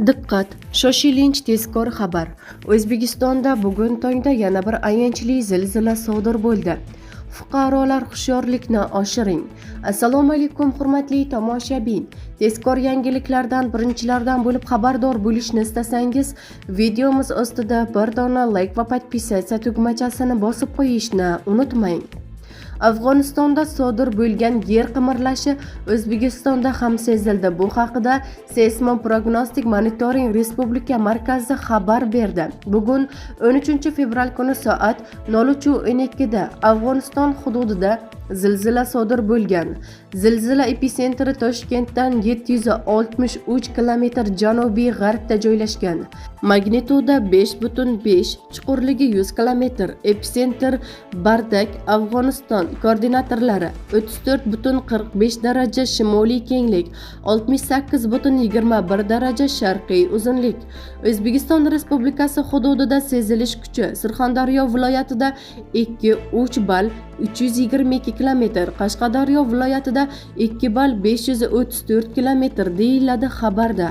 Diqqat! Shoshilinch tezkor xabar. O'zbekistonda bugun tongda yana bir ayanchli zilzila sodir bo'ldi. Fuqarolar hushyorlikni oshiring. Assalomu alaykum hurmatli tomoshabin. Tezkor yangiliklardan birinchilardan bo'lib xabardor bo'lishni istasangiz, videomiz ostida bir dona like va podpisatsiya tugmachasini bosib qo'yishni unutmang. Afg'onistonda sodir bo'lgan yer qimirlashi O'zbekistonda ham sezildi. Bu haqida Seysmoprognostik monitoring respublika markazi xabar berdi. Bugun 13 fevral kuni soat 03:12 da Afg'oniston hududida zilzila sodir bo'lgan. Zilzila epitsentri Toshkentdan 763 km janubiy g'arbda joylashgan. Magnituda 5.5, chuqurligi 100 km. Epitsentr Bardak, Afg'oniston. Koordinatorlari 34.45 daraja shimoliy kenglik, 68.21 daraja sharqiy uzunlik. O'zbekiston Respublikasi hududida sezilish kuchi Surxondaryo viloyatida 2-3 ball 322 km, Qashqadaryo viloyatida 2 ball 534 km deyiladi xabarda.